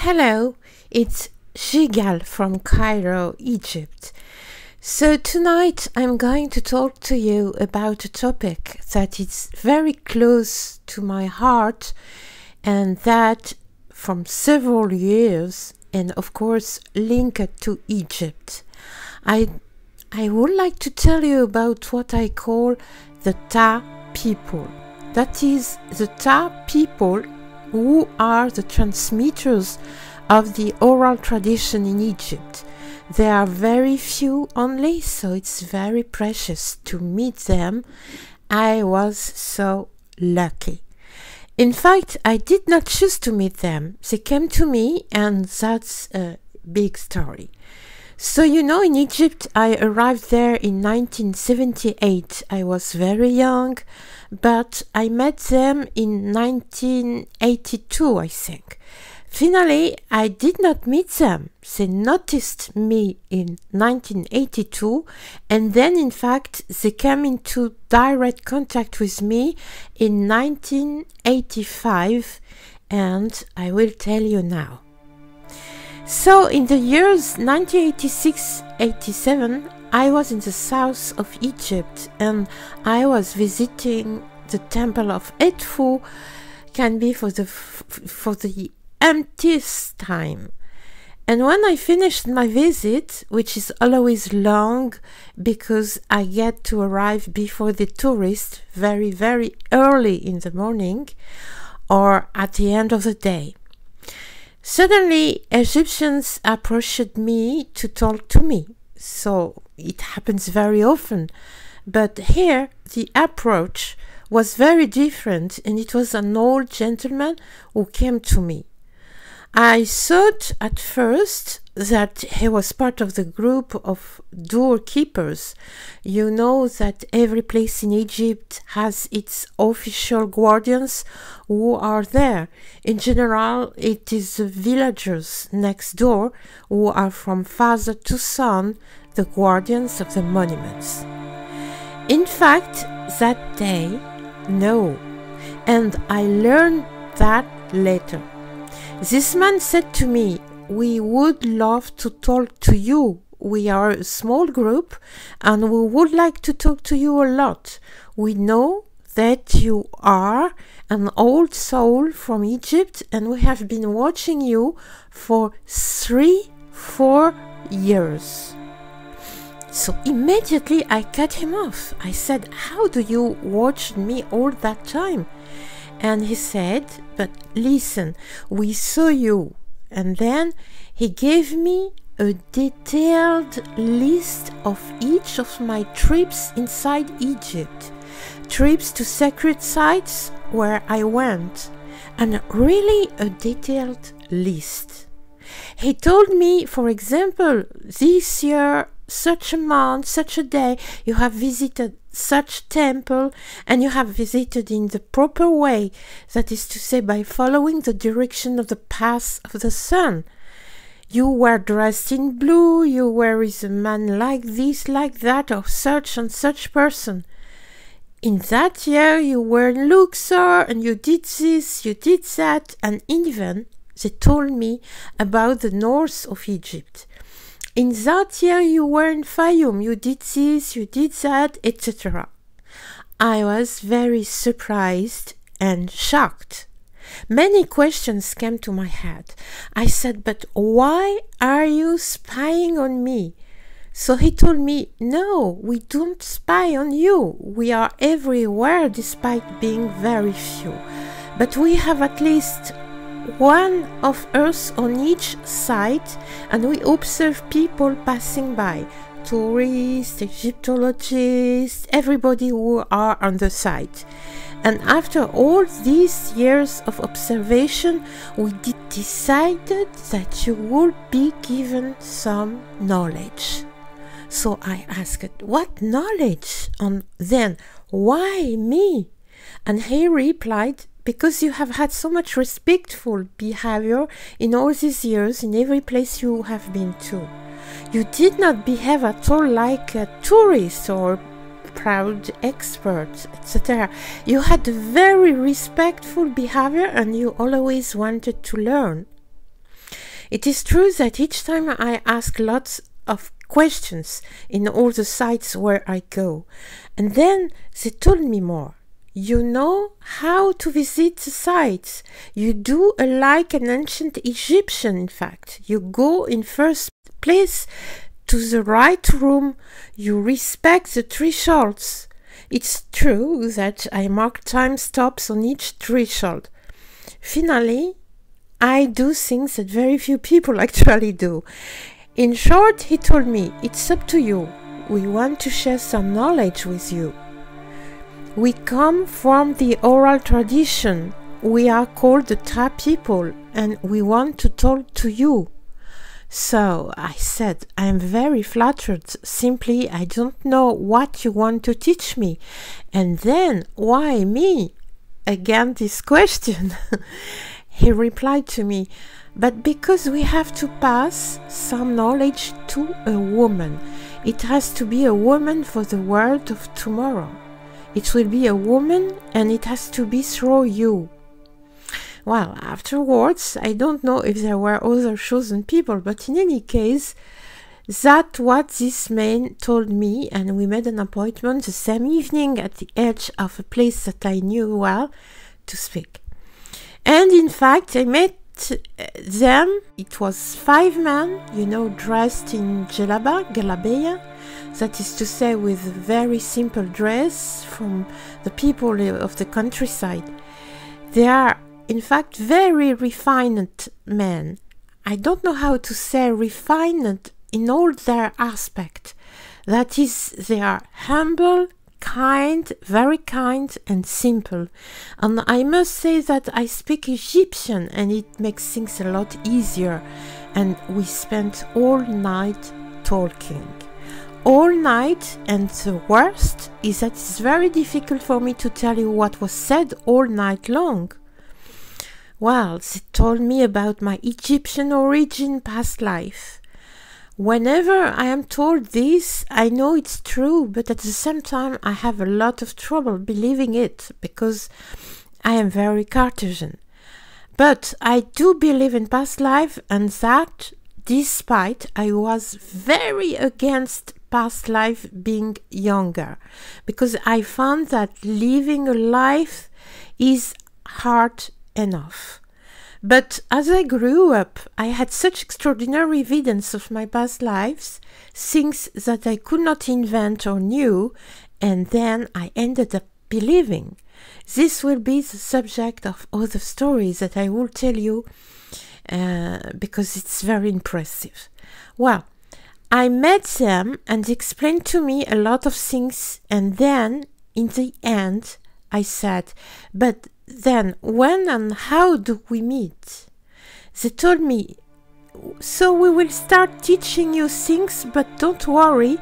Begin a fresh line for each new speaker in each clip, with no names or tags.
Hello, it's Gigal from Cairo, Egypt. So tonight I'm going to talk to you about a topic that is very close to my heart and that from several years and of course linked to Egypt. I would like to tell you about what I call the Ta people. That is the Ta people who are the transmitters of the oral tradition in Egypt. There are very few only, so it's very precious to meet them. I was so lucky. In fact, I did not choose to meet them. They came to me, and that's a big story. So, in Egypt, I arrived there in 1978. I was very young, but I met them in 1982, I think. Finally, I did not meet them. They noticed me in 1982, and then, in fact, they came into direct contact with me in 1985, and I will tell you now. So, in the years 1986-87, I was in the south of Egypt, and I was visiting the temple of Edfu, can be for the emptiest time. And when I finished my visit, which is always long because I get to arrive before the tourists very, very early in the morning or at the end of the day, suddenly Egyptians approached me to talk to me. So it happens very often. But here the approach was very different, and it was an old gentleman who came to me. I thought at first that he was part of the group of doorkeepers. You know that every place in Egypt has its official guardians who are there. In general, it is the villagers next door who are from father to son, the guardians of the monuments. In fact, that day, no. And I learned that later. This man said to me, "We would love to talk to you. We are a small group and we would like to talk to you a lot. We know that you are an old soul from Egypt and we have been watching you for 3-4 years. So immediately I cut him off. I said, "How do you watch me all that time?" And he said, "But listen, we saw you." And then he gave me a detailed list of each of my trips inside Egypt, trips to sacred sites where I went, and really a detailed list. He told me, for example, this year, such a month, such a day, you have visited such temple and you have visited in the proper way, that is to say by following the direction of the path of the sun. You were dressed in blue, you were with a man like this, like that, or such and such person. In that year you were in Luxor and you did this, you did that, and even they told me about the north of Egypt. In that year you were in Fayum, you did this, you did that, etc. I was very surprised and shocked. Many questions came to my head. I said, "But why are you spying on me?" So he told me, "No, we don't spy on you. We are everywhere despite being very few. But we have at least one of us on each side, and we observe people passing by, tourists, Egyptologists, everybody who are on the site. And after all these years of observation, we decided that you would be given some knowledge." So I asked, "What knowledge? And then why me?" And he replied, "Because you have had so much respectful behavior in all these years in every place you have been to. You did not behave at all like a tourist or proud expert, etc. You had a very respectful behavior and you always wanted to learn." It is true that each time I ask lots of questions in all the sites where I go, and then they told me more. You know how to visit the sites. You do like an ancient Egyptian, in fact. You go in first place to the right room. You respect the thresholds. It's true that I mark time stops on each threshold. Finally, I do things that very few people actually do. In short, he told me, it's up to you. We want to share some knowledge with you. We come from the oral tradition. We are called the Tra people, and we want to talk to you. So I said, I am very flattered. Simply, I don't know what you want to teach me. And then, why me? Again, this question. He replied to me, but because we have to pass some knowledge to a woman. It has to be a woman for the world of tomorrow. It will be a woman, and it has to be through you. Well, afterwards, I don't know if there were other chosen people, but in any case, that's what this man told me, and we made an appointment the same evening at the edge of a place that I knew well to speak. And in fact, I met them. It was 5 men, dressed in galabeya, that is to say with a very simple dress from the people of the countryside. They are, in fact, very refined men. I don't know how to say refined in all their aspect. That is, they are humble, kind, very kind and simple. And I must say that I speak Egyptian, and it makes things a lot easier. And we spent all night talking. All night, and the worst is that it's very difficult for me to tell you what was said all night long. Well, they told me about my Egyptian origin, past life. Whenever I am told this, I know it's true, but at the same time I have a lot of trouble believing it, because I am very Cartesian. But I do believe in past life, and that despite I was very against past life being younger, because I found that living a life is hard enough. But as I grew up, I had such extraordinary evidence of my past lives, things that I could not invent or knew, and then I ended up believing. This will be the subject of other stories that I will tell you, because it's very impressive. Well, I met them and they explained to me a lot of things, and then in the end I said, but then when and how do we meet? They told me, so we will start teaching you things, but don't worry,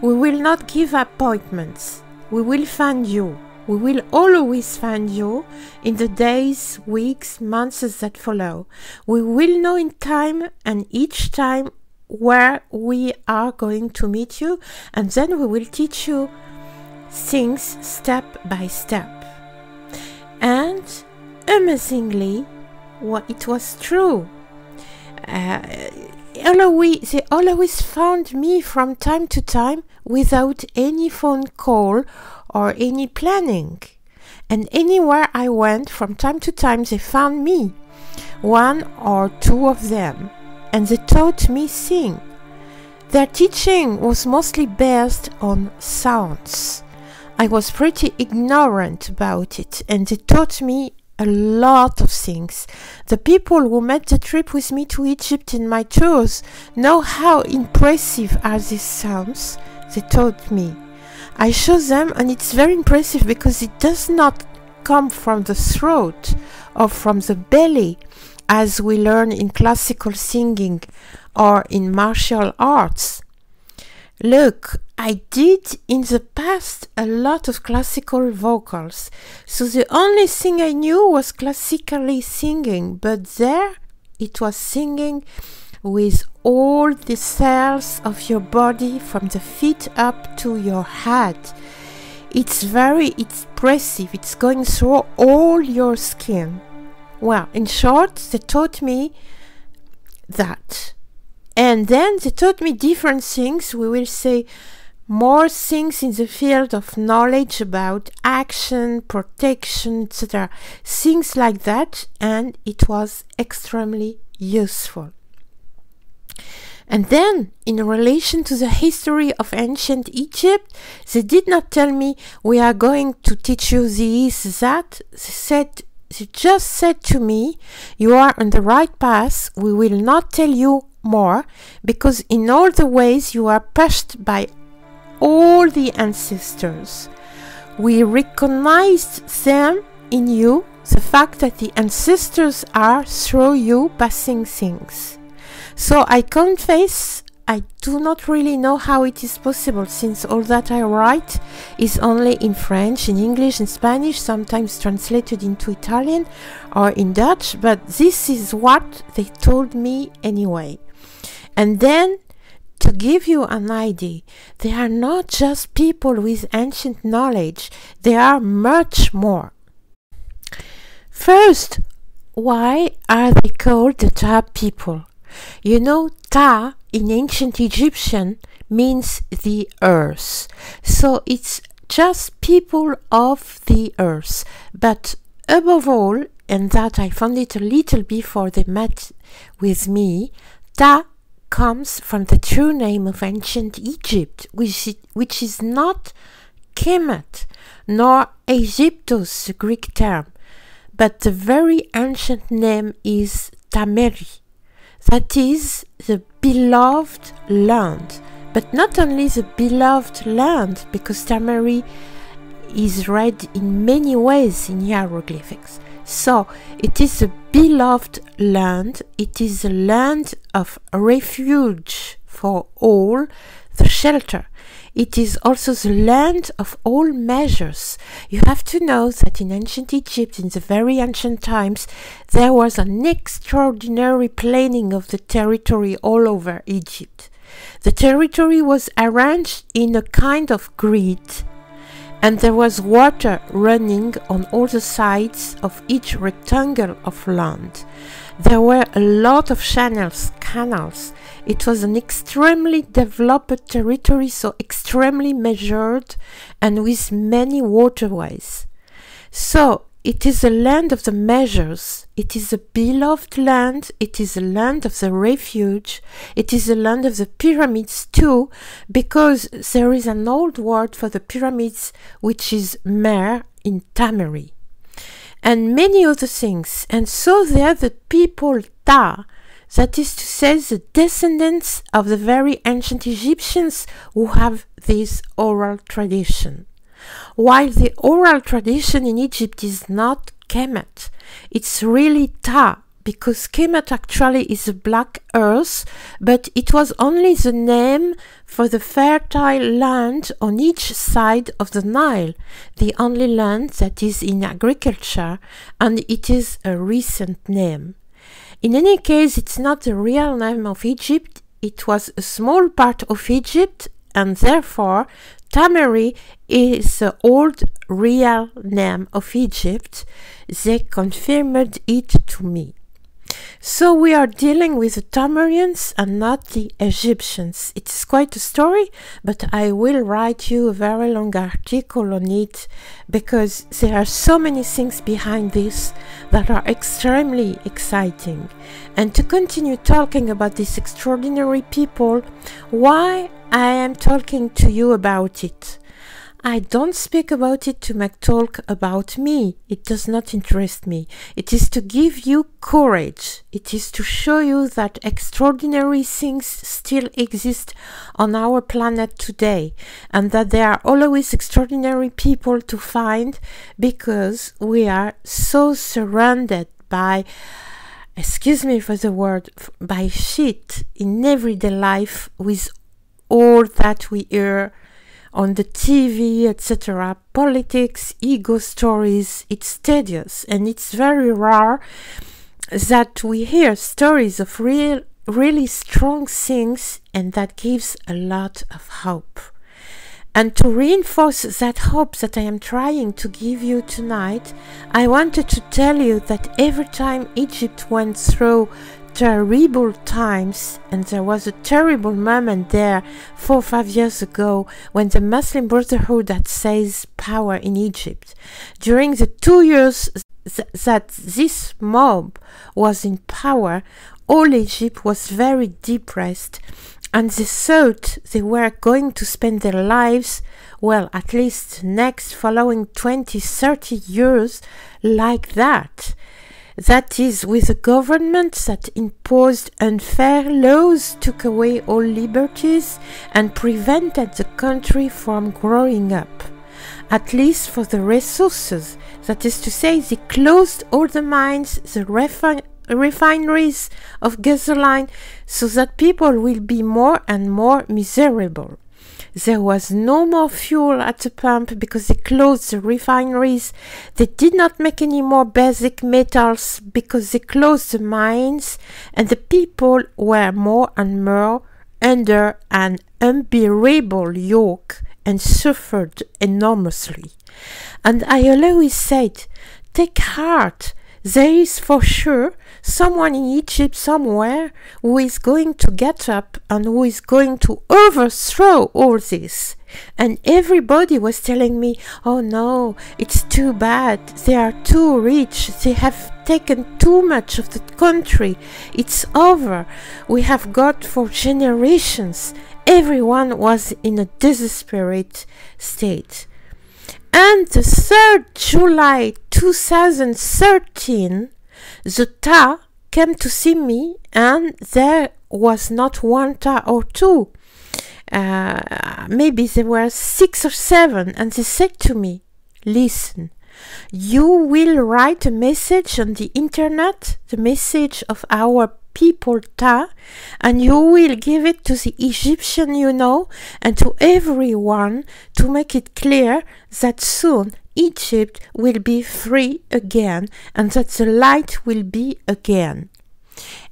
we will not give appointments. We will find you. We will always find you in the days, weeks, months that follow. We will know in time, and each time where we are going to meet you, and then we will teach you things step by step. And amazingly, it was true. They always found me from time to time without any phone call or any planning. And anywhere I went, from time to time, they found me, 1 or 2 of them, and they taught me sing. Their teaching was mostly based on sounds. I was pretty ignorant about it, and they taught me a lot of things. The people who made the trip with me to Egypt in my tours know how impressive are these sounds. They taught me. I show them, and it's very impressive because it does not come from the throat or from the belly, as we learn in classical singing or in martial arts. Look, I did in the past a lot of classical vocals, so the only thing I knew was classically singing, but there it was singing with all the cells of your body from the feet up to your head. It's very expressive, it's going through all your skin. Well, in short, they taught me that. And then they taught me different things. We will say more things in the field of knowledge about action, protection, etc. Things like that, and it was extremely useful. And then, in relation to the history of ancient Egypt, they did not tell me, we are going to teach you this, that. They just said to me, you are on the right path, we will not tell you more, because in all the ways you are pushed by all the ancestors. We recognized them in you, the fact that the ancestors are through you passing things. So I confess, I do not really know how it is possible, since all that I write is only in French, in English, in Spanish, sometimes translated into Italian or in Dutch, but this is what they told me anyway. And then, to give you an idea, they are not just people with ancient knowledge, they are much more. First, why are they called the Ta people? You know, Ta in ancient Egyptian means the earth. So it's just people of the earth. But above all, and that I found it a little before they met with me, Ta comes from the true name of ancient Egypt, which is not Kemet, nor Aegyptos, the Greek term, but the very ancient name is Tameri. That is the beloved land, but not only the beloved land, because Tameri is read in many ways in hieroglyphics. So it is a beloved land, it is a land of refuge for all, the shelter. It is also the land of all measures. You have to know that in ancient Egypt, in the very ancient times, there was an extraordinary planning of the territory all over Egypt. The territory was arranged in a kind of grid, and there was water running on all the sides of each rectangle of land. There were a lot of channels, canals. It was an extremely developed territory, so extremely measured and with many waterways. So it is a land of the measures. It is a beloved land. It is a land of the refuge. It is a land of the pyramids too, because there is an old word for the pyramids, which is Mer in Tameri, and many other things. And so they are the people Ta, that is to say, the descendants of the very ancient Egyptians who have this oral tradition. While the oral tradition in Egypt is not Kemet, it's really Ta, because Kemet actually is a black earth, but it was only the name for the fertile land on each side of the Nile, the only land that is in agriculture, and it is a recent name. In any case, it's not the real name of Egypt, it was a small part of Egypt, and therefore Tameri is the old real name of Egypt. They confirmed it to me. So we are dealing with the Tamerians and not the Egyptians. It is quite a story, but I will write you a very long article on it, because there are so many things behind this that are extremely exciting. And to continue talking about these extraordinary people, why I am talking to you about it? I don't speak about it to make talk about me. It does not interest me. It is to give you courage. It is to show you that extraordinary things still exist on our planet today, and that there are always extraordinary people to find, because we are so surrounded by, excuse me for the word, by shit in everyday life, with all that we hear on the TV, etc., politics, ego stories. It's tedious, and it's very rare that we hear stories of really strong things, and that gives a lot of hope. And to reinforce that hope that I am trying to give you tonight, I wanted to tell you that every time Egypt went through terrible times, and there was a terrible moment there 4 or 5 years ago when the Muslim Brotherhood had seized power in Egypt. During the 2 years that this mob was in power, all Egypt was very depressed, and they thought they were going to spend their lives, well, at least next following 20-30 years like that. That is, with a government that imposed unfair laws, took away all liberties, and prevented the country from growing up, at least for the resources. That is to say, they closed all the mines, the refineries of gasoline, so that people will be more and more miserable. There was no more fuel at the pump because they closed the refineries. They did not make any more basic metals because they closed the mines, and the people were more and more under an unbearable yoke and suffered enormously. And I always said, take heart. There is for sure someone in Egypt somewhere who is going to get up and who is going to overthrow all this. And everybody was telling me, oh no, it's too bad, they are too rich, they have taken too much of the country, it's over, we have got for generations. Everyone was in a desperate state. And the 3rd July 2013, the TA came to see me, and there was not one TA or two. Maybe there were 6 or 7, and they said to me, listen, you will write a message on the internet, the message of our people TA, and you will give it to the Egyptian, and to everyone to make it clear that soon Egypt will be free again and that the light will be again.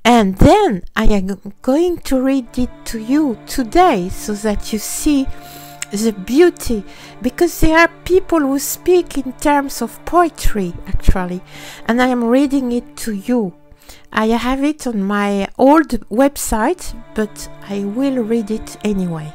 And then I am going to read it to you today so that you see the beauty, because there are people who speak in terms of poetry actually, and I am reading it to you. I have it on my old website, but I will read it anyway.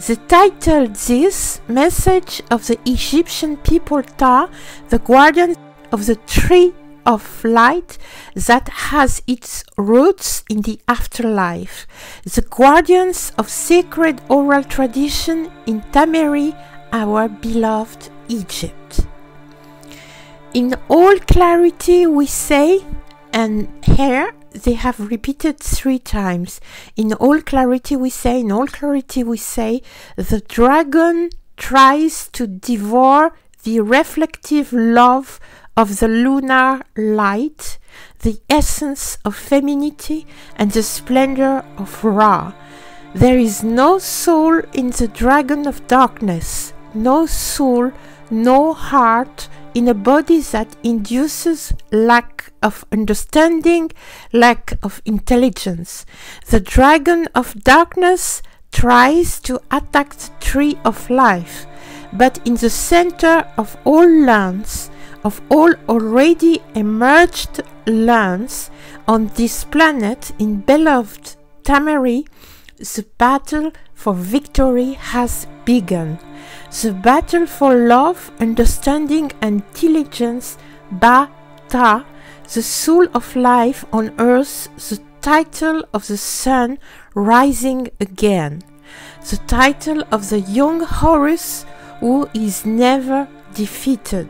The title is Message of the Egyptian People Ta, the Guardians of the Tree of Light that has its roots in the afterlife, the Guardians of Sacred Oral Tradition in Tameri, our beloved Egypt. In all clarity we say, and here they have repeated 3 times. In all clarity we say, the dragon tries to devour the reflective love of the lunar light, the essence of femininity and the splendor of Ra. There is no soul in the dragon of darkness, no soul, no heart in a body that induces lack of understanding, lack of intelligence. The dragon of darkness tries to attack the tree of life, but in the center of all lands, of all already emerged lands on this planet in beloved Tameri, the battle for victory has begun. The battle for love, understanding and intelligence, Ba-Ta, the soul of life on earth, the title of the sun rising again, the title of the young Horus who is never defeated.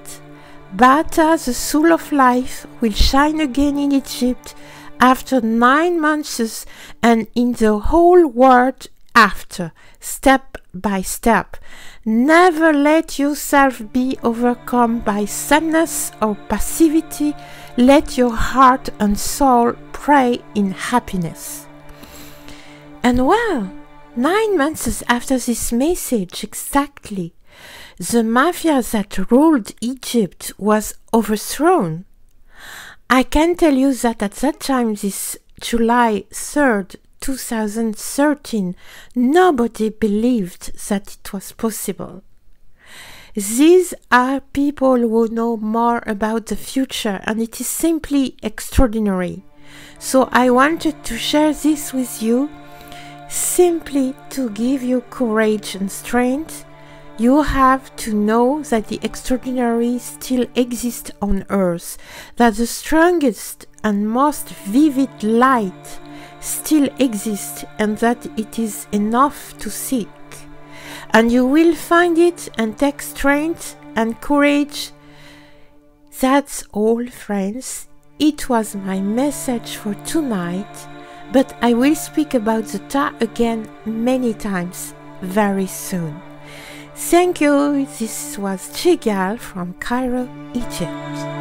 Ba-Ta, the soul of life, will shine again in Egypt after 9 months and in the whole world after, step by step. Never let yourself be overcome by sadness or passivity. Let your heart and soul pray in happiness. And well, 9 months after this message exactly, the mafia that ruled Egypt was overthrown. I can tell you that at that time, this July 3rd, 2013, nobody believed that it was possible. These are people who know more about the future, and it is simply extraordinary. So I wanted to share this with you, simply to give you courage and strength. You have to know that the extraordinary still exists on earth, that the strongest and most vivid light still exists, and that it is enough to seek. And you will find it and take strength and courage. That's all, friends. It was my message for tonight, but I will speak about the Ta again many times very soon. Thank you. This was Gigal from Cairo, Egypt.